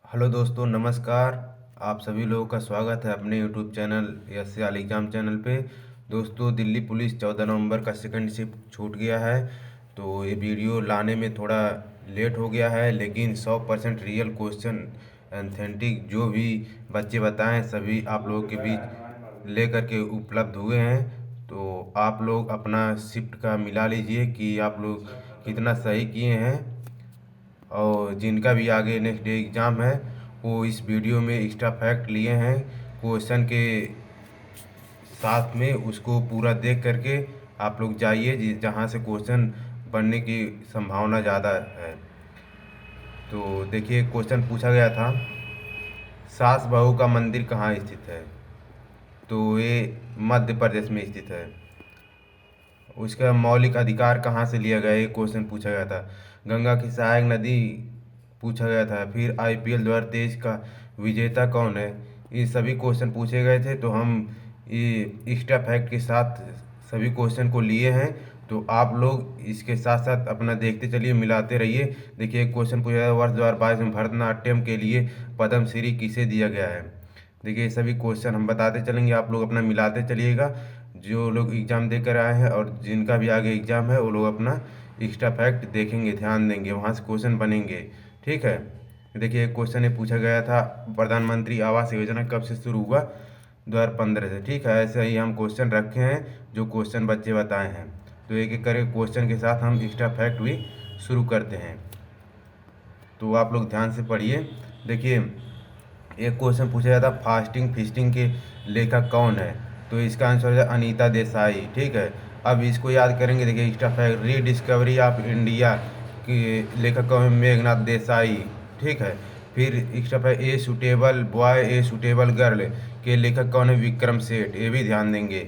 Hello दोस्तों, नमस्कार। आप सभी लोगों का स्वागत है अपने YouTube channel SCL exam channel पे। दोस्तों, दिल्ली पुलिस 14 नवंबर का सेकंड शिफ्ट छूट गया है। तो ये वीडियो लाने में थोड़ा लेट हो गया है, लेकिन 100% रियल क्वेश्चन ऑथेंटिक जो भी बच्चे बताएं सभी आप लोगों के बीच लेकर के उपलब्ध हुए हैं। तो आप लोग अपना शिफ्ट का मिला लीजिए कि आप लोग कितना सही किए हैं। और जिनका भी आगे नेक्स्ट डे एग्ज़ाम है वो इस वीडियो में एक्स्ट्रा फैक्ट लिए हैं क्वेश्चन के साथ में, उसको पूरा देख करके आप लोग जाइए जहाँ से क्वेश्चन बनने की संभावना ज़्यादा है। तो देखिए, क्वेश्चन पूछा गया था, सास बहू का मंदिर कहाँ स्थित है? तो ये मध्य प्रदेश में स्थित है। उसका मौलिक अधिकार कहाँ से लिया गया, ये क्वेश्चन पूछा गया था। गंगा की सहायक नदी पूछा गया था। फिर IPL 2023 का विजेता कौन है? ये सभी क्वेश्चन पूछे गए थे। तो हम ये एक्स्ट्रा फैक्ट के साथ सभी क्वेश्चन को लिए हैं। तो आप लोग इसके साथ साथ अपना देखते चलिए, मिलाते रहिए। देखिए, एक क्वेश्चन पूछा है, वर्ष 2022 में भरतनाट्यम के लिए पद्मश्री किसे दिया गया है? देखिए, ये सभी क्वेश्चन हम बताते चलेंगे, आप लोग अपना मिलाते चलिएगा। जो लोग एग्ज़ाम देकर आए हैं और जिनका भी आगे एग्ज़ाम है वो लोग अपना एक्स्ट्रा फैक्ट देखेंगे, ध्यान देंगे, वहाँ से क्वेश्चन बनेंगे। ठीक है। देखिए, एक क्वेश्चन ये पूछा गया था, प्रधानमंत्री आवास योजना कब से शुरू हुआ? 2015 से। ठीक है, ऐसे ही हम क्वेश्चन रखे हैं जो क्वेश्चन बच्चे बताए हैं। तो एक एक करके क्वेश्चन के साथ हम एक्स्ट्रा फैक्ट भी शुरू करते हैं। तो आप लोग ध्यान से पढ़िए। देखिए, एक क्वेश्चन पूछा जाता, फास्टिंग फिस्टिंग के लेखक कौन है? तो इसका आंसर है अनीता देसाई। ठीक है। अब इसको याद करेंगे। देखिए, extra fact, rediscovery of India के लेखक कौन है? मेघनाथ देसाई। ठीक है। फिर extra fact, a suitable boy a suitable girl के लेखक कौन है? विक्रम सेठ। ये भी ध्यान देंगे।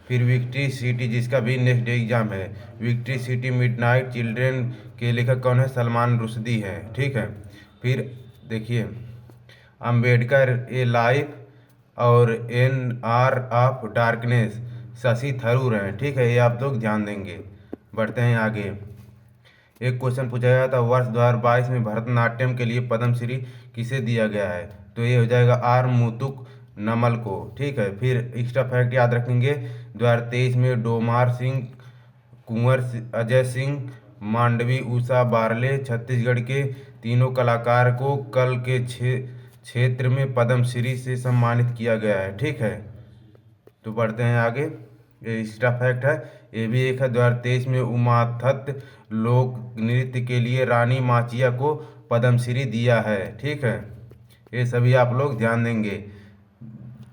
फिर विक्ट्री सिटी, जिसका भी नेक्स्ट एग्जाम है, विक्ट्री सिटी मिडनाइट चिल्ड्रेन के लेखक कौन है? सलमान रुश्दी है। ठीक है। फिर देखिए, अंबेडकर ए लाइफ और NR of darkness Shashi Tharoor हैं। ठीक है, ये आप लोग ध्यान देंगे। बढ़ते हैं आगे। एक क्वेश्चन पूछा गया था, वर्ष 2022 में भरतनाट्यम के लिए पद्मश्री किसे दिया गया है? तो ये हो जाएगा R मुतुक नमल को। ठीक है। फिर एक्स्ट्रा फैक्ट याद रखेंगे, 2023 में डोमार सिंह, कुंवर अजय सिंह, मांडवी उषा बारले, छत्तीसगढ़ के तीनों कलाकार को कल के क्षेत्र में पद्मश्री से सम्मानित किया गया है। ठीक है। तो बढ़ते हैं आगे। ये एक्स्ट्रा फैक्ट है, ये भी एक है, 2023 में उमाथत लोक नृत्य के लिए रानी माचिया को पद्मश्री दिया है। ठीक है। ये सभी आप लोग ध्यान देंगे।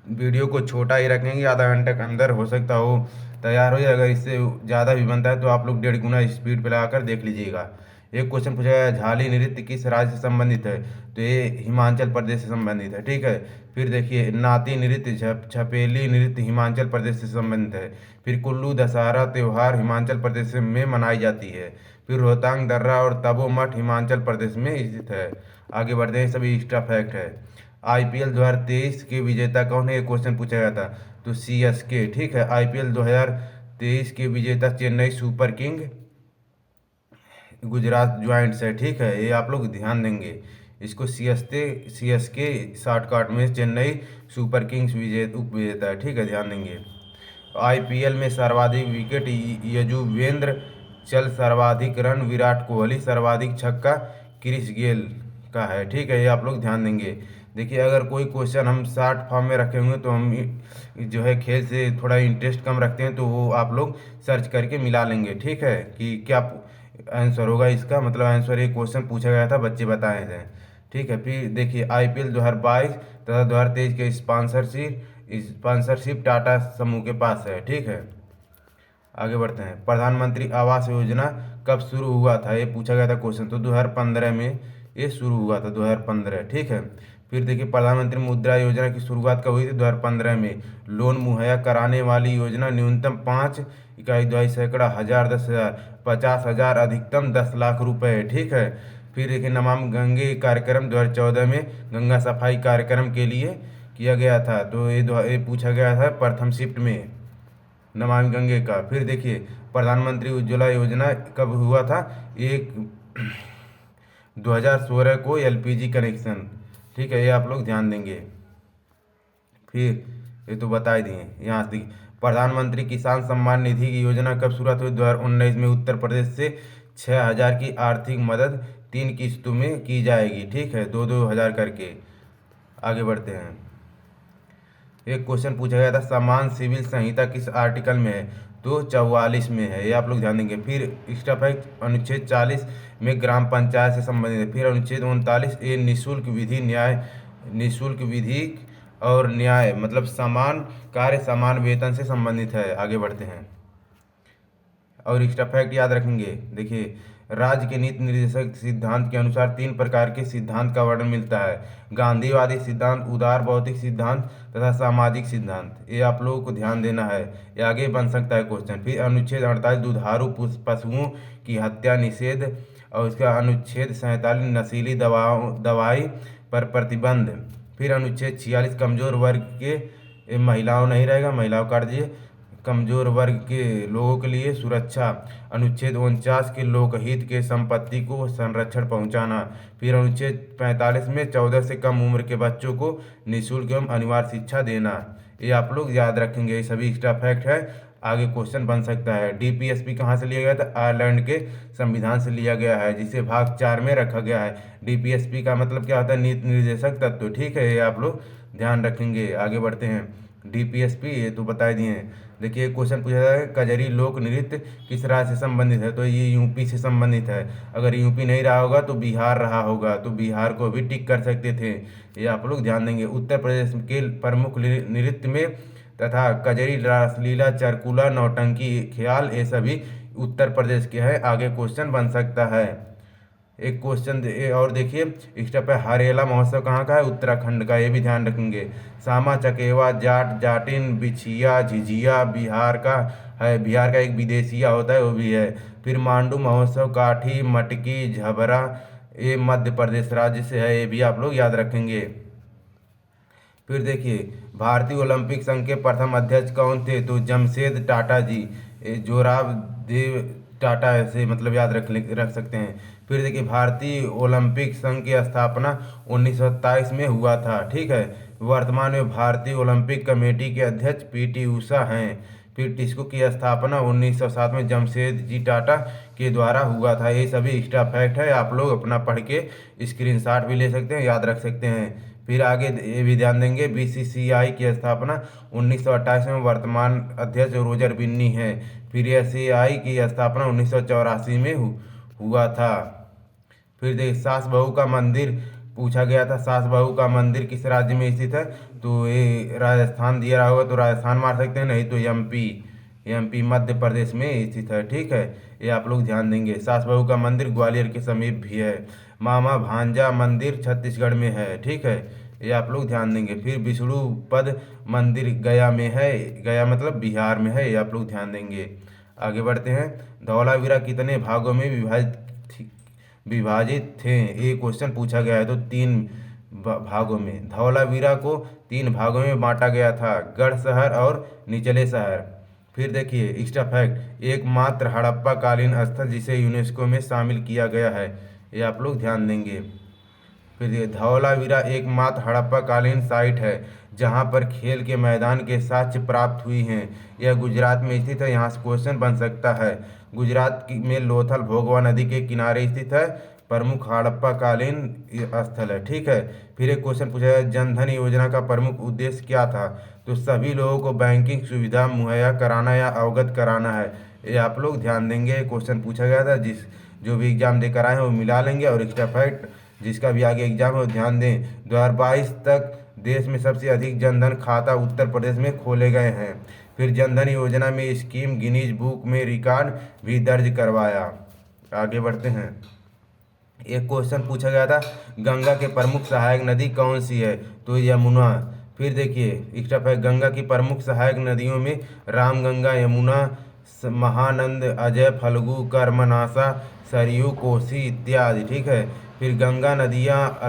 वीडियो को छोटा ही रखेंगे, आधा घंटे के अंदर हो सकता हो तैयार हो जाए। अगर इससे ज़्यादा भी बनता है तो आप लोग 1.5 गुना स्पीड पे लगाकर देख लीजिएगा। एक क्वेश्चन पूछा गया, झाली नृत्य किस राज्य से संबंधित है? तो ये हिमाचल प्रदेश से संबंधित है। ठीक है। फिर देखिए, नाती नृत्य छपेली नृत्य हिमाचल प्रदेश से संबंधित है। फिर कुल्लू दशहरा त्यौहार हिमाचल प्रदेश में मनाई जाती है। फिर रोहतांग दर्रा और तपो मठ हिमाचल प्रदेश में स्थित है। आगे बढ़ते हैं, सभी एक्स्ट्रा फैक्ट है। IPL 2023 के विजेता कौन है? ये क्वेश्चन पूछा गया था। तो CSK। ठीक है। IPL 2023 के विजेता Chennai super king Gujarat joints है। ठीक है, ये आप लोग ध्यान देंगे। इसको CSK शॉर्टकट में चेन्नई सुपर किंग्स उप विजेता है। ठीक है, ध्यान देंगे। IPL में सर्वाधिक विकेट यजुवेंद्र चहल, सर्वाधिक रन विराट कोहली, सर्वाधिक छक्का क्रिस गेल का है। ठीक है, ये आप लोग ध्यान देंगे। देखिए, अगर कोई क्वेश्चन हम शॉर्ट फॉर्म में रखे होंगे तो हम जो है खेल से थोड़ा इंटरेस्ट कम रखते हैं, तो वो आप लोग सर्च करके मिला लेंगे। ठीक है, कि क्या आंसर होगा इसका, मतलब आंसर ये क्वेश्चन पूछा गया था, बच्चे बताए थे। ठीक है। फिर देखिए, IPL 2022 तथा 2023 के स्पॉन्सरशिप टाटा समूह के पास है। ठीक है। आगे बढ़ते हैं, प्रधानमंत्री आवास योजना कब शुरू हुआ था? ये पूछा गया था क्वेश्चन। तो 2015 में ये शुरू हुआ था, 2015। ठीक है। फिर देखिए, प्रधानमंत्री मुद्रा योजना की शुरुआत कब हुई थी? 2015 में। लोन मुहैया कराने वाली योजना, न्यूनतम 5 इकाई 2.5 सैकड़ा, 1000, 10,000, 50,000, अधिकतम 10 लाख रुपए। ठीक है। फिर देखिए, नमामि गंगे कार्यक्रम 2014 में गंगा सफाई कार्यक्रम के लिए किया गया था। तो ये पूछा गया था प्रथम शिफ्ट में, नमामि गंगे का। फिर देखिए, प्रधानमंत्री उज्ज्वला योजना कब हुआ था? एक 2016 को LPG कनेक्शन ठीक है, ये आप लोग ध्यान देंगे। फिर ये तो बता ही दिए। यहाँ से प्रधानमंत्री किसान सम्मान निधि की योजना कब शुरुआत हुई? 2019 में उत्तर प्रदेश से 6,000 की आर्थिक मदद 3 किस्तों में की जाएगी। ठीक है, 2-2 हज़ार करके। आगे बढ़ते हैं। एक क्वेश्चन पूछा गया था, समान सिविल संहिता किस आर्टिकल में है? तो 44 में है, ये आप लोग ध्यान देंगे। फिर एक्स्ट्रा फैक्ट, अनुच्छेद 40 में ग्राम पंचायत से संबंधित है। फिर अनुच्छेद 39 ये निःशुल्क विधि न्याय, निःशुल्क विधि और न्याय मतलब समान कार्य समान वेतन से संबंधित है। आगे बढ़ते हैं। और एक्स्ट्रा फैक्ट याद रखेंगे। देखिए, राज्य के नीति निर्देशक सिद्धांत के अनुसार 3 प्रकार के सिद्धांत का वर्णन मिलता है: गांधीवादी सिद्धांत, उदार भौतिक सिद्धांत तथा सामाजिक सिद्धांत। ये आप लोगों को ध्यान देना है, ये आगे बन सकता है क्वेश्चन। फिर अनुच्छेद 48 दुधारू पशुओं की हत्या निषेध, और इसका अनुच्छेद 47 नशीली दवाई पर प्रतिबंध। फिर अनुच्छेद 46 कमजोर वर्ग के, महिलाओं नहीं रहेगा, महिलाओं काट दीजिए, कमजोर वर्ग के लोगों के लिए सुरक्षा। अनुच्छेद 49 के लोकहित के संपत्ति को संरक्षण पहुंचाना। फिर अनुच्छेद 45 में 14 से कम उम्र के बच्चों को निःशुल्क एवं अनिवार्य शिक्षा देना। ये आप लोग याद रखेंगे, ये सभी एक्स्ट्रा फैक्ट है। आगे क्वेश्चन बन सकता है। डीपीएसपी कहाँ से लिया गया था? आयरलैंड के संविधान से लिया गया है, जिसे भाग 4 में रखा गया है। डीपीएसपी का मतलब क्या होता है? नीति निर्देशक तत्व। ठीक है, ये आप लोग ध्यान रखेंगे। आगे बढ़ते हैं। डीपीएसपी ये तो बता दिए। देखिए, क्वेश्चन पूछा जाता है, कजरी लोक नृत्य किस राज्य से संबंधित है? तो ये यूपी से संबंधित है। अगर यूपी नहीं रहा होगा तो बिहार रहा होगा, तो बिहार को भी टिक कर सकते थे। ये आप लोग ध्यान देंगे। उत्तर प्रदेश के प्रमुख नृत्य में तथा कजरी, रासलीला, चरकुला, नौटंकी, ख्याल, ये सभी उत्तर प्रदेश के हैं। आगे क्वेश्चन बन सकता है। एक क्वेश्चन और देखिए, एक्स्ट्रा पे हरेला महोत्सव कहाँ का है? उत्तराखंड का, ये भी ध्यान रखेंगे। सामा चकेवा, जाट, जाटिन, बिछिया, झिझिया बिहार का है। बिहार का एक विदेशिया होता है, वो भी है। फिर मांडू महोत्सव, काठी, मटकी, झबरा, ये मध्य प्रदेश राज्य से है, ये भी आप लोग याद रखेंगे। फिर देखिए, भारतीय ओलंपिक संघ के प्रथम अध्यक्ष कौन थे? तो जमशेद टाटा जी, जोराब देव टाटा, ऐसे मतलब याद रख सकते हैं। फिर देखिए, भारतीय ओलंपिक संघ की स्थापना 1927 में हुआ था। ठीक है, वर्तमान में भारतीय ओलंपिक कमेटी के अध्यक्ष पीटी उषा हैं। फिर टिस्को की स्थापना 1907 में जमशेद जी टाटा के द्वारा हुआ था। ये सभी एक्स्ट्रा फैक्ट है, आप लोग अपना पढ़ के स्क्रीनशॉट भी ले सकते हैं, याद रख सकते हैं। फिर आगे ये भी ध्यान देंगे, बीसीसीआई की स्थापना 1928 में, वर्तमान अध्यक्ष रोजर बिन्नी है। फिर एसएआई की स्थापना 1984 में हुआ था। फिर देखिए, सास बहू का मंदिर पूछा गया था। सास बहू का मंदिर किस राज्य में स्थित है? तो ये राजस्थान दिया रहा होगा तो राजस्थान मार सकते हैं, नहीं तो एमपी मध्य प्रदेश में स्थित है। ठीक है, ये आप लोग ध्यान देंगे। सास बहू का मंदिर ग्वालियर के समीप भी है। मामा भांजा मंदिर छत्तीसगढ़ में है। ठीक है, ये आप लोग ध्यान देंगे। फिर विष्णु पद मंदिर गया में है, गया मतलब बिहार में है, ये आप लोग ध्यान देंगे। आगे बढ़ते हैं। धौलावीरा कितने भागों में विभाजित थे? ये क्वेश्चन पूछा गया है, तो 3 भागों में। धौलावीरा को 3 भागों में बांटा गया था, गढ़ शहर और निचले शहर। फिर देखिए, एक्स्ट्रा फैक्ट, एकमात्र हड़प्पा कालीन स्थल जिसे यूनेस्को में शामिल किया गया है, ये आप लोग ध्यान देंगे। फिर ये धौलावीरा एकमात्र हड़प्पा कालीन साइट है जहां पर खेल के मैदान के साक्ष्य प्राप्त हुई हैं। यह गुजरात में स्थित है, यहाँ से क्वेश्चन बन सकता है। गुजरात में लोथल भोगवा नदी के किनारे स्थित है, प्रमुख हड़प्पा कालीन स्थल है। ठीक है, फिर एक क्वेश्चन पूछा है, जनधन योजना का प्रमुख उद्देश्य क्या था? तो सभी लोगों को बैंकिंग सुविधा मुहैया कराना या अवगत कराना है, ये आप लोग ध्यान देंगे। क्वेश्चन पूछा गया था, जो भी एग्जाम देकर आए हैं वो मिला लेंगे। और एक्स्ट्रा फैक्ट, जिसका भी आगे एग्जाम है वो ध्यान दें। 2022 तक देश में सबसे अधिक जनधन खाता उत्तर प्रदेश में खोले गए हैं। फिर जनधन योजना में स्कीम गिनीज बुक में रिकॉर्ड भी दर्ज करवाया। आगे बढ़ते हैं। एक क्वेश्चन पूछा गया था, गंगा के प्रमुख सहायक नदी कौन सी है? तो यमुना। फिर देखिए, एक्स्ट्रा फैक्ट, गंगा की प्रमुख सहायक नदियों में रामगंगा, यमुना, महानंद, अजय, फल्गु, कर्मनाशा, सरयू, कोसी इत्यादि। ठीक है, फिर गंगा नदियाँ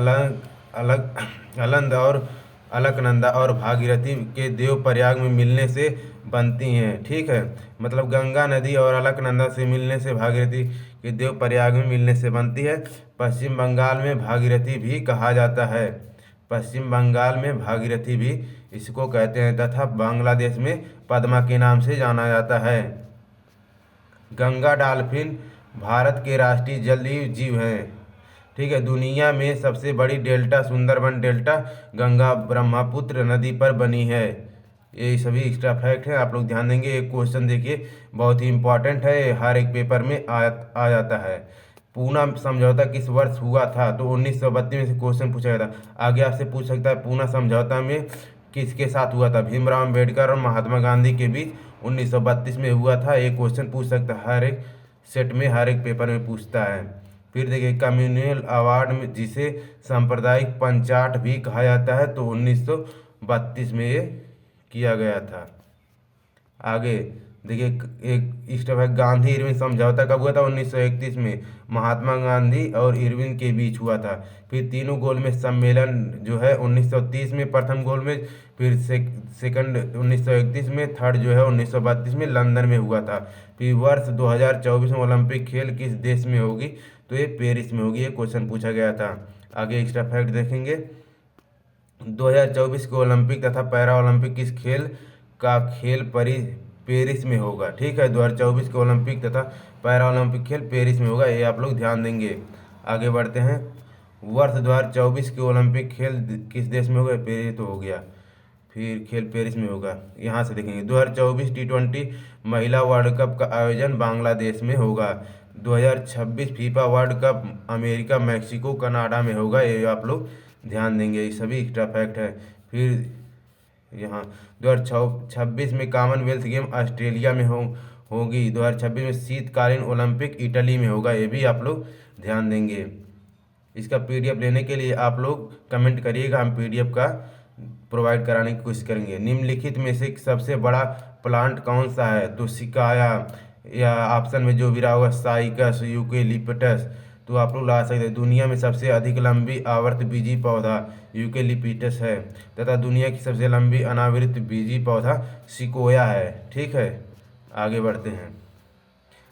अलंद और अलकनंदा और भागीरथी के देव प्रयाग में मिलने से बनती हैं। ठीक है, मतलब गंगा नदी और अलकनंदा से मिलने से भागीरथी के देव प्रयाग में मिलने से बनती है। पश्चिम बंगाल में भागीरथी भी कहा जाता है। पश्चिम बंगाल में भागीरथी भी इसको कहते हैं तथा बांग्लादेश में पद्मा के नाम से जाना जाता है। गंगा डॉल्फिन भारत के राष्ट्रीय जलीय जीव हैं। ठीक है, दुनिया में सबसे बड़ी डेल्टा सुंदरबन डेल्टा गंगा ब्रह्मपुत्र नदी पर बनी है। ये सभी एक्स्ट्रा फैक्ट है, आप लोग ध्यान देंगे। एक क्वेश्चन देखिए बहुत ही इंपॉर्टेंट है, हर एक पेपर में आ जाता है। पूना समझौता किस वर्ष हुआ था? तो 1932 में से क्वेश्चन पूछा गया था। आगे आपसे पूछ सकता है पूना समझौता में किसके साथ हुआ था? भीमराव अम्बेडकर और महात्मा गांधी के बीच 1932 में हुआ था। एक क्वेश्चन पूछ सकता है, हर एक सेट में हर एक पेपर में पूछता है। फिर देखिए कम्युनल अवार्ड में जिसे सांप्रदायिक पंचाट भी कहा जाता है, तो 1932 में ये किया गया था। आगे देखिए एक स्टेप है, गांधी इरविन समझौता कब हुआ था? 1931 में महात्मा गांधी और इरविन के बीच हुआ था। फिर तीनों गोलमेज सम्मेलन जो है 1930 में प्रथम गोलमेज, फिर सेकंड 1931 में, थर्ड जो है 1932 में लंदन में हुआ था। फिर वर्ष 2024 में ओलंपिक खेल किस देश में होगी? तो ये पेरिस में होगी। ये क्वेश्चन पूछा गया था। आगे एक्स्ट्रा फैक्ट देखेंगे, 2024 के ओलंपिक तथा पैरा ओलंपिक किस खेल का खेल पेरिस में होगा? ठीक है, 2024 के ओलंपिक तथा पैरा ओलंपिक खेल पेरिस में होगा, ये आप लोग ध्यान देंगे। आगे बढ़ते हैं, वर्ष 2024 के ओलंपिक खेल किस देश में होगा? पेरिस तो हो गया, फिर खेल पेरिस में होगा। यहाँ से देखेंगे 2024 T20 महिला वर्ल्ड कप का आयोजन बांग्लादेश में होगा। 2026 FIFA world cup America, Mexico, Canada में होगा, ये आप लोग ध्यान देंगे। ये सभी एक्स्ट्रा फैक्ट है। फिर यहाँ 2026 में कॉमनवेल्थ गेम ऑस्ट्रेलिया में होगी। 2026 में शीतकालीन ओलंपिक इटली में होगा, ये भी आप लोग ध्यान देंगे। इसका पीडीएफ लेने के लिए आप लोग कमेंट करिएगा, हम पीडीएफ का प्रोवाइड कराने की कोशिश करेंगे। निम्नलिखित में से सबसे बड़ा प्लांट कौन सा है? तो सिकाया, या ऑप्शन में जो भी रहा होगा साइकस, यूकेलिप्टस, तो आप लोग ला सकते हैं। दुनिया में सबसे अधिक लंबी आवर्त बीजी पौधा यूकेलिप्टस है तथा दुनिया की सबसे लंबी अनावृत बीजी पौधा सिकोया है। ठीक है, आगे बढ़ते हैं।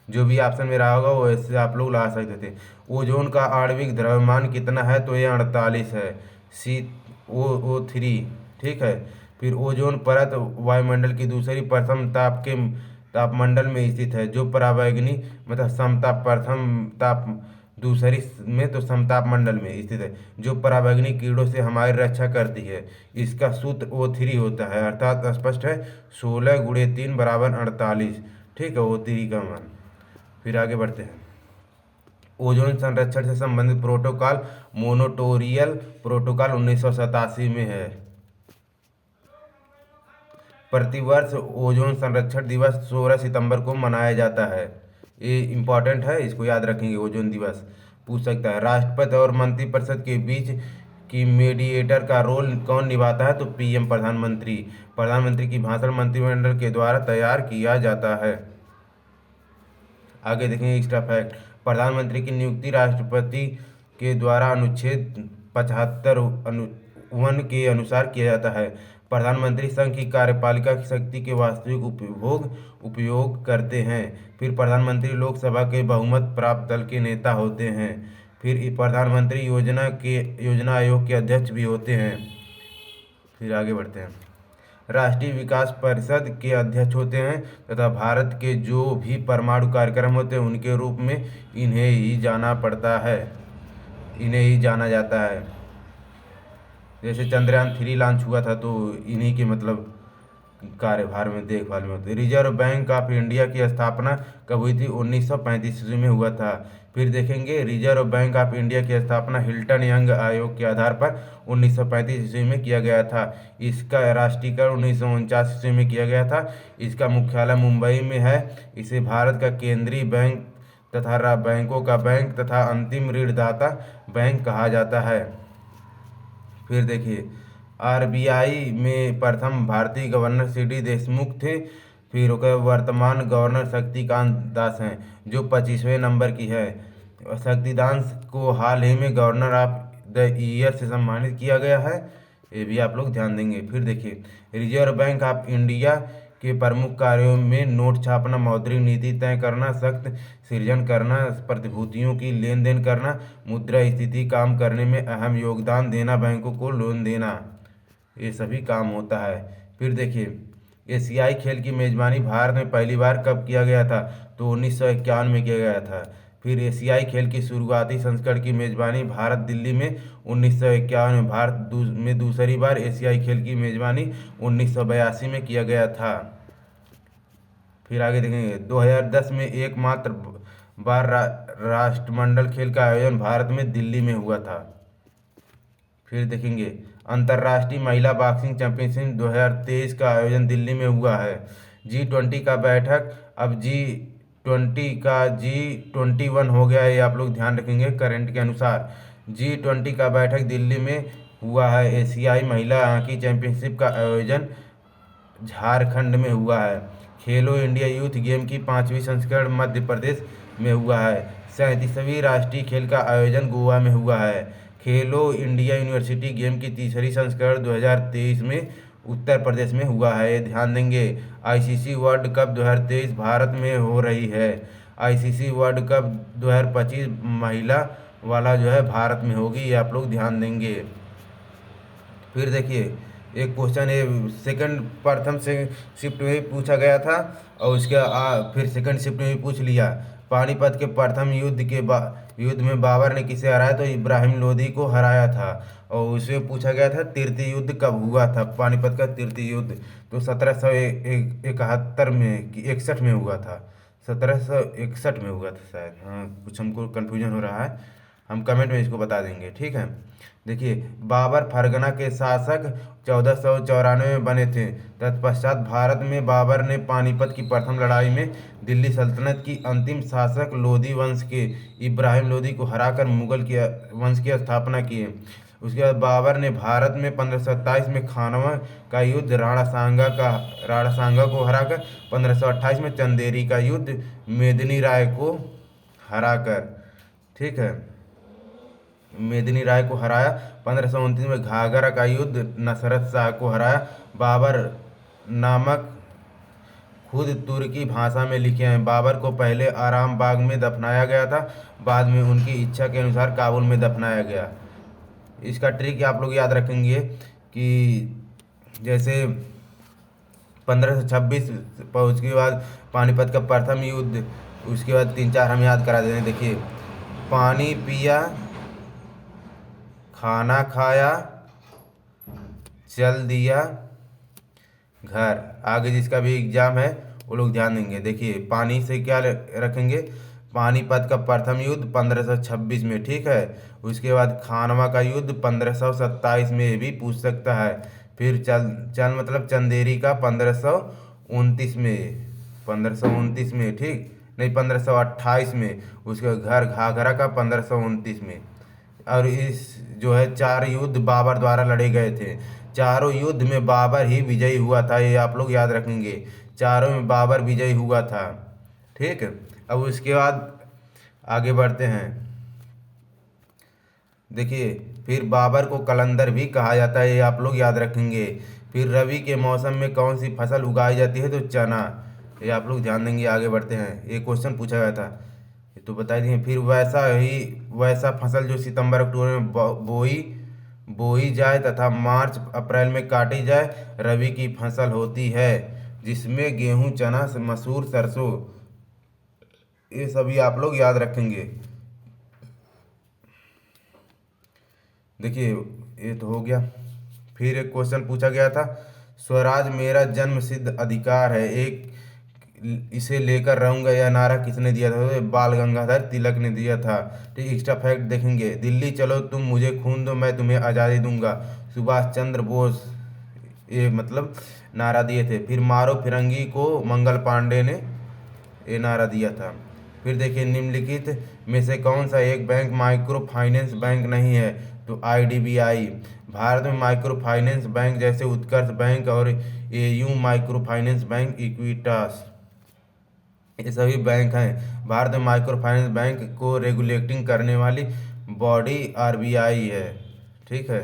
जो भी ऑप्शन में रहा होगा वो ऐसे आप लोग ला सकते थे। ओजोन का आणविक द्रव्यमान कितना है? तो ये 48 है, CO3। ठीक है, फिर ओजोन परत वायुमंडल की दूसरी प्रथम तापमंडल में स्थित है। जो परावैंगनी मतलब समताप प्रथम ताप दूसरी में तो समताप मंडल में स्थित है। जो परावैंगनी किरणों से हमारी रक्षा करती है, इसका सूत्र O3 होता है। अर्थात स्पष्ट है, 16 × 3 = 48। ठीक है, O3 का मान। फिर आगे बढ़ते हैं, ओजोन संरक्षण से संबंधित प्रोटोकॉल मोनोटोरियल प्रोटोकॉल 1987 में है। प्रतिवर्ष ओजोन संरक्षण दिवस 16 सितंबर को मनाया जाता है। ये इम्पॉर्टेंट है, इसको याद रखेंगे। ओजोन दिवस पूछ सकता है। राष्ट्रपति और मंत्रिपरिषद के बीच की मीडिएटर का रोल कौन निभाता है? तो PM प्रधानमंत्री। प्रधानमंत्री की भाषण मंत्रिमंडल के द्वारा तैयार किया जाता है। आगे देखेंगे एक्स्ट्रा फैक्ट, प्रधानमंत्री की नियुक्ति राष्ट्रपति के द्वारा अनुच्छेद 75(1) के अनुसार किया जाता है। प्रधानमंत्री संघ की कार्यपालिका की शक्ति के वास्तविक उपयोग करते हैं। फिर प्रधानमंत्री लोकसभा के बहुमत प्राप्त दल के नेता होते हैं। फिर प्रधानमंत्री योजना आयोग के अध्यक्ष भी होते हैं। फिर आगे बढ़ते हैं, राष्ट्रीय विकास परिषद के अध्यक्ष होते हैं तथा भारत के जो भी परमाणु कार्यक्रम होते हैं उनके रूप में इन्हें ही जाना जाता है। जैसे चंद्रयान 3 लॉन्च हुआ था तो इन्हीं के मतलब कार्यभार में देखभाल में होते। रिजर्व बैंक ऑफ इंडिया की स्थापना कब हुई थी? 1935 ईस्वी में हुआ था। फिर देखेंगे रिजर्व बैंक ऑफ इंडिया की स्थापना हिल्टन यंग आयोग के आधार पर 1935 ईस्वी में किया गया था। इसका राष्ट्रीयकरण 1949 ईस्वी में किया गया था। इसका मुख्यालय मुंबई में है। इसे भारत का केंद्रीय बैंक तथा बैंकों का बैंक तथा अंतिम ऋणदाता बैंक कहा जाता है। फिर देखिए RBI में प्रथम भारतीय गवर्नर CD देशमुख थे। फिर वर्तमान गवर्नर शक्तिकांत दास हैं जो 25वें नंबर की है। शक्तिदास को हाल ही में गवर्नर ऑफ द ईयर से सम्मानित किया गया है, ये भी आप लोग ध्यान देंगे। फिर देखिए रिजर्व बैंक ऑफ इंडिया के प्रमुख कार्यों में नोट छापना, मौद्रिक नीति तय करना, सख्त सृजन करना, प्रतिभूतियों की लेन देन करना, मुद्रा स्थिति काम करने में अहम योगदान देना, बैंकों को लोन देना, ये सभी काम होता है। फिर देखिए, एशियाई खेल की मेज़बानी भारत में पहली बार कब किया गया था? तो 1951 में किया गया था। फिर एशियाई खेल की शुरुआती संस्करण की मेज़बानी भारत दिल्ली में 1951 में, भारत में दूसरी बार एशियाई खेल की मेज़बानी 1982 में किया गया था। फिर आगे देखेंगे, 2010 में एकमात्र बार राष्ट्रमंडल खेल का आयोजन भारत में दिल्ली में हुआ था। फिर देखेंगे, अंतर्राष्ट्रीय महिला बॉक्सिंग चैंपियनशिप 2023 का आयोजन दिल्ली में हुआ है। G20 का बैठक अब G20 का G21 हो गया है, ये आप लोग ध्यान रखेंगे करंट के अनुसार। G20 का बैठक दिल्ली में हुआ है। एशियाई महिला हॉकी चैंपियनशिप का आयोजन झारखंड में हुआ है। खेलो इंडिया यूथ गेम की 5वीं संस्करण मध्य प्रदेश में हुआ है। 37वीं राष्ट्रीय खेल का आयोजन गोवा में हुआ है। खेलो इंडिया यूनिवर्सिटी गेम की तीसरी संस्करण 2023 में उत्तर प्रदेश में हुआ है, ये ध्यान देंगे। आईसीसी वर्ल्ड कप 2023 भारत में हो रही है। आईसीसी वर्ल्ड कप 2025 महिला वाला जो है भारत में होगी, ये आप लोग ध्यान देंगे। फिर देखिए, एक क्वेश्चन है सेकंड प्रथम से शिफ्ट में पूछा गया था, और उसके फिर सेकंड शिफ्ट में भी पूछ लिया। पानीपत के प्रथम युद्ध में बाबर ने किसे हराया? तो इब्राहिम लोदी को हराया था। और उससे पूछा गया था तृतीय युद्ध कब हुआ था? पानीपत का तृतीय युद्ध तो 1771 में कि 61 में हुआ था। 1761 में हुआ था शायद, हाँ कुछ हमको कन्फ्यूजन हो रहा है, हम कमेंट में इसको बता देंगे, ठीक है। देखिए, बाबर फरगना के शासक 1494 में बने थे। तत्पश्चात भारत में बाबर ने पानीपत की प्रथम लड़ाई में दिल्ली सल्तनत की अंतिम शासक लोदी वंश के इब्राहिम लोदी को हराकर मुगल की वंश की स्थापना की। उसके बाद बाबर ने भारत में 1527 में खानवा का युद्ध राणा सांगा को हराकर, 1528 में चंदेरी का युद्ध मेदिनी राय को हराकर, ठीक है, मेदिनी राय को हराया। 1529 में घाघरा का युद्ध नसरत शाह को हराया। बाबर नामक खुद तुर्की भाषा में लिखे हैं। बाबर को पहले आराम बाग में दफनाया गया था, बाद में उनकी इच्छा के अनुसार काबुल में दफनाया गया। इसका ट्रिक आप लोग याद रखेंगे कि जैसे 1526, उसके बाद पानीपत का प्रथम युद्ध, उसके बाद 3-4 हम याद करा देते हैं। देखिए, पानी पिया, खाना खाया, चल दिया घर। आगे जिसका भी एग्जाम है वो लोग ध्यान देंगे। देखिए, पानी से क्या रखेंगे? पानीपत का प्रथम युद्ध 1526 में, ठीक है। उसके बाद खानवा का युद्ध 1527 में भी पूछ सकता है। फिर चल मतलब चंदेरी का 1529 में, 1529 में, ठीक नहीं 1528 में। उसके घर घाघरा का 1529 में। और इस जो है 4 युद्ध बाबर द्वारा लड़े गए थे। चारों युद्ध में बाबर ही विजयी हुआ था, ये आप लोग याद रखेंगे। चारों में बाबर विजयी हुआ था, ठीक। अब उसके बाद आगे बढ़ते हैं। देखिए, फिर बाबर को कलंदर भी कहा जाता है, ये आप लोग याद रखेंगे। फिर रबी के मौसम में कौन सी फसल उगाई जाती है? तो चना, ये आप लोग ध्यान देंगे। आगे बढ़ते हैं, ये क्वेश्चन पूछा गया था, ये तो बता दिए। फिर वैसा फसल जो सितंबर अक्टूबर में बोई जाए तथा मार्च अप्रैल में काटी जाए, रबी की फसल होती है, जिसमें गेहूं, चना, मसूर, सरसों, ये सभी आप लोग याद रखेंगे। देखिए, ये तो हो गया। फिर एक क्वेश्चन पूछा गया था, स्वराज मेरा जन्म सिद्ध अधिकार है, इसे लेकर रहूंगा, यह नारा किसने दिया था? तो बाल गंगाधर तिलक ने दिया था, ठीक। एक्स्ट्रा फैक्ट देखेंगे, दिल्ली चलो तुम मुझे खून दो, मैं तुम्हें आज़ादी दूंगा, सुभाष चंद्र बोस, ये मतलब नारा दिए थे। फिर मारो फिरंगी को मंगल पांडे ने ये नारा दिया था। फिर देखिए, निम्नलिखित में से कौन सा एक बैंक माइक्रो फाइनेंस बैंक नहीं है? तो आईडीबीआई। भारत में माइक्रो फाइनेंस बैंक जैसे उत्कर्ष बैंक और AU micro finance bank, Equitas, ये सभी बैंक हैं। भारत में माइक्रो फाइनेंस बैंक को रेगुलेटिंग करने वाली बॉडी आरबीआई है, ठीक है।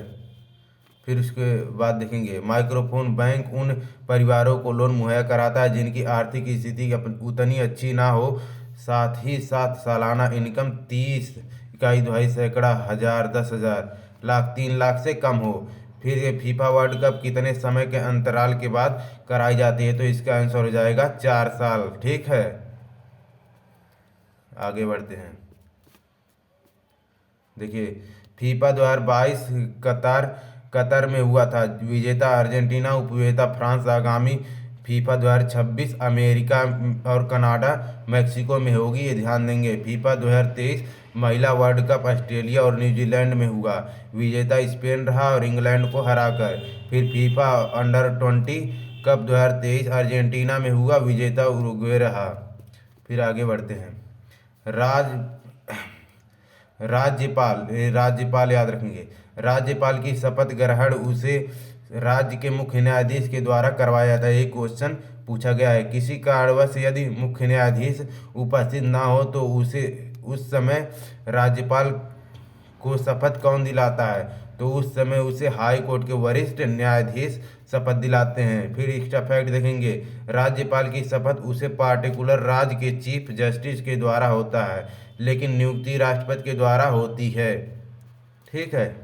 फिर उसके बाद देखेंगे माइक्रोफोन बैंक उन परिवारों को लोन मुहैया कराता है जिनकी आर्थिक स्थिति उतनी अच्छी ना हो, साथ ही साथ सालाना इनकम 30 इकाई दुहाई सैकड़ा हजार 10,000 लाख 3 लाख से कम हो। फिर ये फीफा वर्ल्ड कप कितने समय के अंतराल के बाद कराई जाती है, तो इसका आंसर हो जाएगा 4 साल। ठीक है, आगे बढ़ते हैं। देखिए फीफा 2022 कतार कतर में हुआ था। विजेता अर्जेंटीना, उपविजेता फ्रांस। आगामी फीफा 2026 अमेरिका और कनाडा मैक्सिको में होगी, ये ध्यान देंगे। फीफा 2023 महिला वर्ल्ड कप ऑस्ट्रेलिया और न्यूजीलैंड में हुआ। विजेता स्पेन रहा और इंग्लैंड को हराकर। फिर फीफा अंडर 20 कप 2023 अर्जेंटीना में हुआ, विजेता उरुग्वे रहा। फिर आगे बढ़ते हैं। राज राज्यपाल राज्यपाल याद रखेंगे। राज्यपाल की शपथ ग्रहण उसे राज्य के मुख्य न्यायाधीश के द्वारा करवाया जाता है। एक क्वेश्चन पूछा गया है, किसी कारणवश यदि मुख्य न्यायाधीश उपस्थित ना हो तो उसे उस समय राज्यपाल को शपथ कौन दिलाता है, तो उस समय उसे हाई कोर्ट के वरिष्ठ न्यायाधीश शपथ दिलाते हैं। फिर एक्स्ट्रा फैक्ट देखेंगे, राज्यपाल की शपथ उसे पार्टिकुलर राज्य के चीफ जस्टिस के द्वारा होता है, लेकिन नियुक्ति राष्ट्रपति के द्वारा होती है। ठीक है,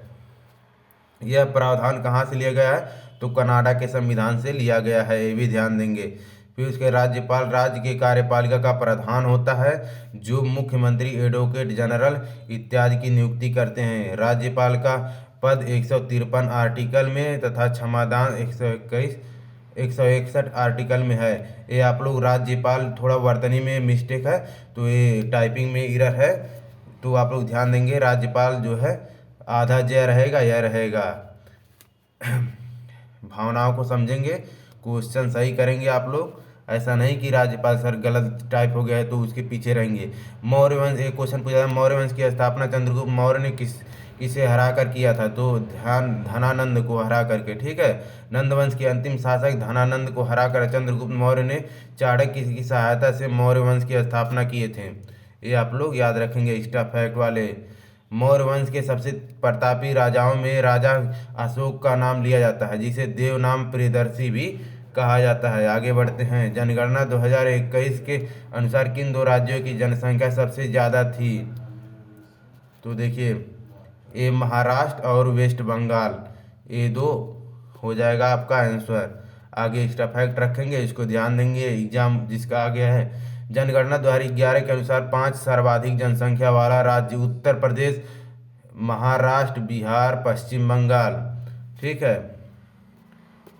यह प्रावधान कहाँ से लिया गया है, तो कनाडा के संविधान से लिया गया है, ये भी ध्यान देंगे। फिर उसके राज्यपाल राज्य के कार्यपालिका का प्रधान होता है, जो मुख्यमंत्री, एडवोकेट जनरल इत्यादि की नियुक्ति करते हैं। राज्यपाल का पद 153 आर्टिकल में तथा क्षमादान 161 आर्टिकल में है। ये आप लोग राज्यपाल, थोड़ा वर्तनी में मिस्टेक है तो ये टाइपिंग में एरर है, तो आप लोग ध्यान देंगे। राज्यपाल जो है आधा जय रहेगा, यह रहेगा। भावनाओं को समझेंगे, क्वेश्चन सही करेंगे आप लोग। ऐसा नहीं कि राज्यपाल सर गलत टाइप हो गया है तो उसके पीछे रहेंगे। मौर्य वंश, एक क्वेश्चन पूछा था, मौर्य वंश की स्थापना चंद्रगुप्त मौर्य ने किसे हरा कर किया था, तो धनानंद को हरा करके। ठीक है, नंद वंश के अंतिम शासक धनानंद को हरा कर चंद्रगुप्त मौर्य ने चाणक्य की सहायता से मौर्य वंश की स्थापना किए थे। ये आप लोग याद रखेंगे एक्स्ट्रा फैक्ट वाले। मौर्य वंश के सबसे प्रतापी राजाओं में राजा अशोक का नाम लिया जाता है, जिसे देवनाम प्रियदर्शी भी कहा जाता है। आगे बढ़ते हैं। जनगणना 2021 के अनुसार किन दो राज्यों की जनसंख्या सबसे ज़्यादा थी, तो देखिए ये महाराष्ट्र और वेस्ट बंगाल, ये दो हो जाएगा आपका आंसर। आगे एक्स्ट्रा फैक्ट रखेंगे, इसको ध्यान देंगे, एग्जाम जिसका आ गया है। जनगणना 2011 के अनुसार 5 सर्वाधिक जनसंख्या वाला राज्य उत्तर प्रदेश, महाराष्ट्र, बिहार, पश्चिम बंगाल। ठीक है,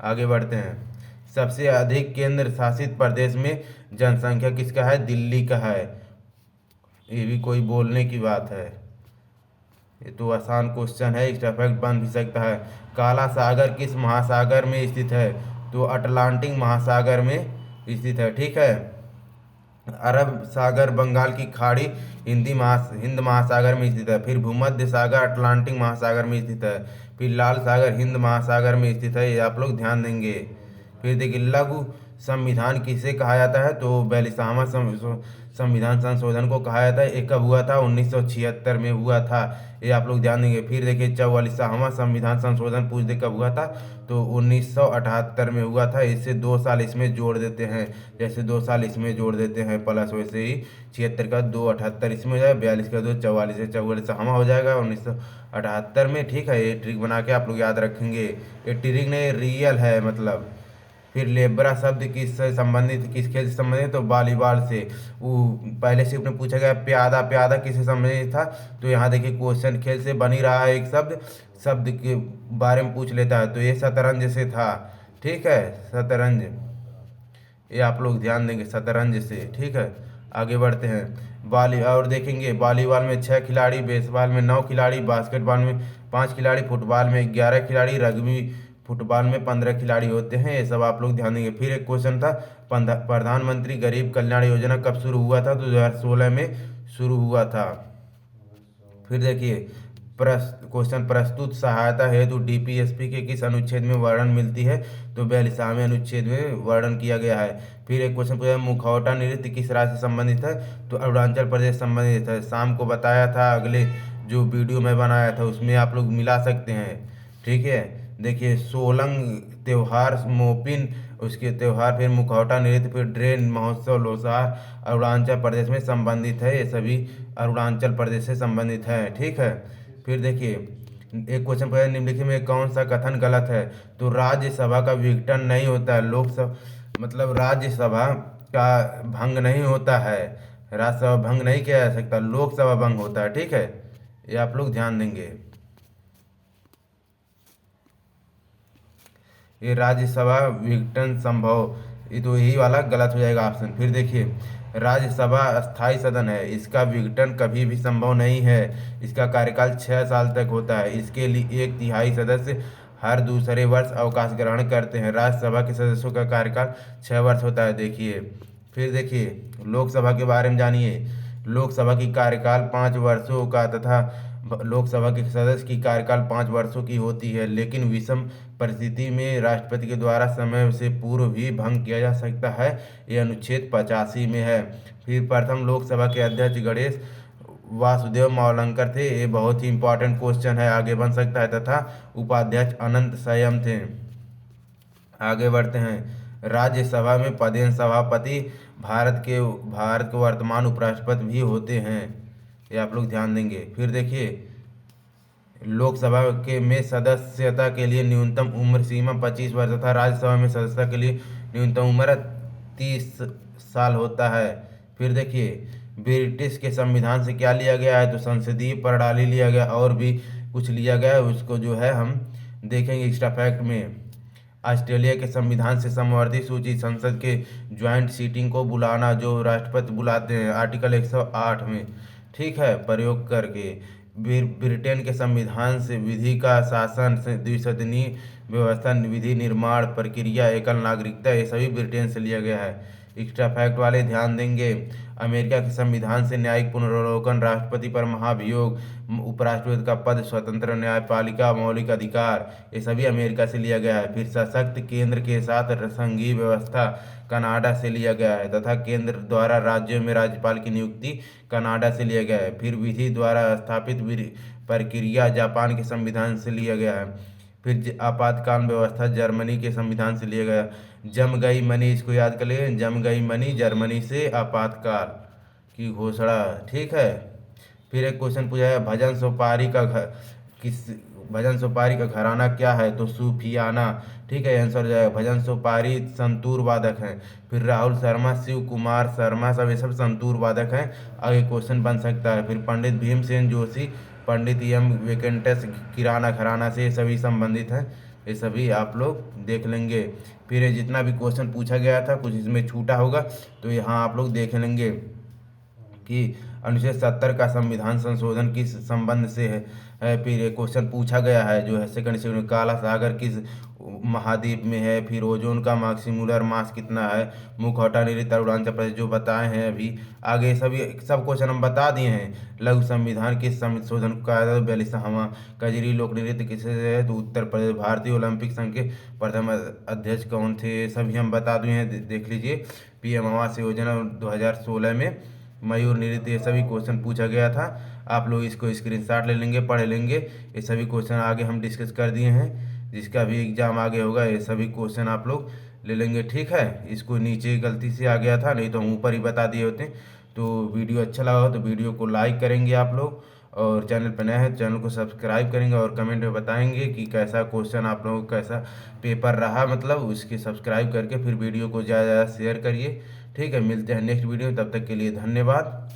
आगे बढ़ते हैं। सबसे अधिक केंद्र शासित प्रदेश में जनसंख्या किसका है, दिल्ली का है। ये भी कोई बोलने की बात है, ये तो आसान क्वेश्चन है, एक्स्ट्रा फैक्ट बन भी सकता है। काला सागर किस महासागर में स्थित है, तो अटलांटिक महासागर में स्थित है। ठीक है, अरब सागर, बंगाल की खाड़ी हिंद महासागर में स्थित है। फिर भूमध्य सागर अटलांटिक महासागर में स्थित है। फिर लाल सागर हिंद महासागर में स्थित है, ये आप लोग ध्यान देंगे। फिर देखिए लघु संविधान किसे कहा जाता है, तो 42वां संविधान संशोधन को कहा जाता है। ये कब हुआ था, 1976 में हुआ था, ये आप लोग ध्यान देंगे। फिर देखिए 44वां संविधान संशोधन पूछ दे कब हुआ था, तो 1978 में हुआ था। इससे 2 साल इसमें जोड़ देते हैं, जैसे 2 साल इसमें जोड़ देते हैं प्लस, वैसे ही 76 का 2 78 इसमें हो जाएगा, 42 का 2 44 है, 44वां हो जाएगा 1978 में। ठीक है, ये ट्रिक बना के आप लोग याद रखेंगे, ये ट्रिक नहीं रियल है मतलब। फिर लेब्रा शब्द किससे संबंधित, किस खेल से संबंधित, तो वॉलीबॉल से। वो पहले शिफ्ट में पूछा गया प्यादा, प्यादा किससे संबंधित था, तो यहाँ देखिए क्वेश्चन खेल से बन ही रहा है, एक शब्द के बारे में पूछ लेता है, तो ये शतरंज से था। ठीक है, शतरंज, ये आप लोग ध्यान देंगे, शतरंज से। ठीक है, आगे बढ़ते हैं। और देखेंगे वॉलीबॉल में 6 खिलाड़ी, बेसबॉल में 9 खिलाड़ी, बास्केटबॉल में 5 खिलाड़ी, फुटबॉल में 11 खिलाड़ी, रग्बी फुटबॉल में 15 खिलाड़ी होते हैं, ये सब आप लोग ध्यान देंगे। फिर एक क्वेश्चन था, प्रधानमंत्री गरीब कल्याण योजना कब शुरू हुआ था, तो 2016 में शुरू हुआ था। फिर देखिए क्वेश्चन, प्रस्तुत सहायता हेतु डीपीएसपी के किस अनुच्छेद में वर्णन मिलती है, तो 42वें अनुच्छेद में वर्णन किया गया है। फिर एक क्वेश्चन पूछा, मुखौटा नृत्य किस राज्य से संबंधित है, तो अरुणाचल प्रदेश संबंधित है। शाम को बताया था, अगले जो वीडियो में बनाया था उसमें आप लोग मिला सकते हैं। ठीक है, देखिए सोलंग त्योहार मोपिन, उसके त्योहार फिर मुखौटा नृत्य, फिर ड्रेन महोत्सव लोसार अरुणाचल प्रदेश में संबंधित है। ये सभी अरुणाचल प्रदेश से संबंधित है, ठीक है। फिर देखिए एक क्वेश्चन पूछा निम्नलिखित में कौन सा कथन गलत है। तो राज्यसभा का विघटन नहीं होता है, लोकसभा मतलब राज्यसभा का भंग नहीं होता है, राज्यसभा भंग नहीं किया जा सकता, लोकसभा भंग होता है, ठीक है। ये आप लोग ध्यान देंगे। ये राज्यसभा विघटन संभव, ये तो यही वाला गलत हो जाएगा ऑप्शन। फिर देखिए राज्यसभा अस्थाई सदन है, इसका विघटन कभी भी संभव नहीं है। इसका कार्यकाल 6 साल तक होता है। इसके लिए 1/3 सदस्य हर दूसरे वर्ष अवकाश ग्रहण करते हैं। राज्यसभा के सदस्यों का कार्यकाल 6 वर्ष होता है। देखिए फिर देखिए लोकसभा के बारे में जानिए। लोकसभा की कार्यकाल 5 वर्षों का तथा लोकसभा के सदस्य की कार्यकाल 5 वर्षों की होती है, लेकिन विषम परिस्थिति में राष्ट्रपति के द्वारा समय से पूर्व भी भंग किया जा सकता है। यह अनुच्छेद 85 में है। फिर प्रथम लोकसभा के अध्यक्ष गणेश वासुदेव मावलंकर थे, ये बहुत ही इंपॉर्टेंट क्वेश्चन है, आगे बन सकता है। तथा उपाध्यक्ष अनंत संयम थे। आगे बढ़ते हैं। राज्यसभा में पदेन सभापति भारत के वर्तमान उपराष्ट्रपति भी होते हैं, ये आप लोग ध्यान देंगे। फिर देखिए लोकसभा के में सदस्यता के लिए न्यूनतम उम्र सीमा 25 वर्ष तथा राज्यसभा में सदस्यता के लिए न्यूनतम उम्र 30 साल होता है। फिर देखिए ब्रिटिश के संविधान से क्या लिया गया है, तो संसदीय प्रणाली लिया गया, और भी कुछ लिया गया है, उसको जो है हम देखेंगे एक्स्ट्रा फैक्ट में। ऑस्ट्रेलिया के संविधान से समवर्ती सूची, संसद के ज्वाइंट सीटिंग को बुलाना जो राष्ट्रपति बुलाते हैं आर्टिकल 108 में, ठीक है, प्रयोग करके। ब्रिटेन के संविधान से विधि का शासन से द्विसदनीय व्यवस्था, विधि निर्माण प्रक्रिया, एकल नागरिकता, ये सभी ब्रिटेन से लिया गया है। एक्स्ट्रा फैक्ट वाले ध्यान देंगे। अमेरिका के संविधान से न्यायिक पुनरावलोकन, राष्ट्रपति पर महाभियोग, उपराष्ट्रपति का पद, स्वतंत्र न्यायपालिका, मौलिक अधिकार, ये सभी अमेरिका से लिया गया है। फिर सशक्त केंद्र के साथ संघीय व्यवस्था कनाडा से लिया गया है, तथा केंद्र द्वारा राज्यों में राज्यपाल की नियुक्ति कनाडा से लिया गया है। फिर विधि द्वारा स्थापित प्रक्रिया जापान के संविधान से लिया गया है। फिर आपातकाल व्यवस्था जर्मनी के संविधान से लिया गया। जम गई मनी, इसको याद कर लिए, जम गई मनी जर्मनी से आपातकाल की घोषणा, ठीक है। फिर एक क्वेश्चन पूछा है भजन सोपारी का घराना क्या है, तो सूफियाना, ठीक है, आंसर हो जाएगा। भजन सोपारी संतूर वादक हैं। फिर राहुल शर्मा, शिव कुमार शर्मा, सब ये सब संतूर वादक हैं, आगे क्वेश्चन बन सकता है। फिर पंडित भीमसेन जोशी, पंडित एम वेंकटेश किराना घराना से, ये सभी संबंधित हैं, ये सभी आप लोग देख लेंगे। फिर ये जितना भी क्वेश्चन पूछा गया था कुछ इसमें छूटा होगा तो यहाँ आप लोग देख लेंगे कि अनुच्छेद 70 का संविधान संशोधन किस संबंध से है। फिर एक क्वेश्चन पूछा गया है जो है सेकंड सेक्शन में, काला सागर किस महाद्वीप में है। फिर ओजोन का मैक्सिमुलर मास कितना है। मुखौटा नृत्य अरुणाचल प्रदेश, जो बताए हैं अभी। आगे सभी सब क्वेश्चन हम बता दिए हैं। लघु संविधान किस संशोधन का 42वां। कजरी लोक नृत्य किसे है, तो उत्तर प्रदेश। भारतीय ओलंपिक संघ के प्रथम अध्यक्ष कौन थे, सभी हम बता दिए हैं, देख लीजिए। PM आवास योजना 2016 में मयूर नृत्य, ये सभी क्वेश्चन पूछा गया था। आप लोग इसको स्क्रीनशॉट ले लेंगे, पढ़ लेंगे। ये सभी क्वेश्चन आगे हम डिस्कस कर दिए हैं, जिसका भी एग्जाम आगे होगा ये सभी क्वेश्चन आप लोग ले लेंगे, ठीक है। इसको नीचे गलती से आ गया था, नहीं तो हम ऊपर ही बता दिए होते। तो वीडियो अच्छा लगा हो तो वीडियो को लाइक करेंगे आप लोग, और चैनल पर नए हैं तो चैनल को सब्सक्राइब करेंगे, और कमेंट में बताएंगे कि कैसा क्वेश्चन आप लोगों को, कैसा पेपर रहा, मतलब उसके सब्सक्राइब करके फिर वीडियो को ज़्यादा से ज़्यादा शेयर करिए, ठीक है। मिलते हैं नेक्स्ट वीडियो, तब तक के लिए धन्यवाद।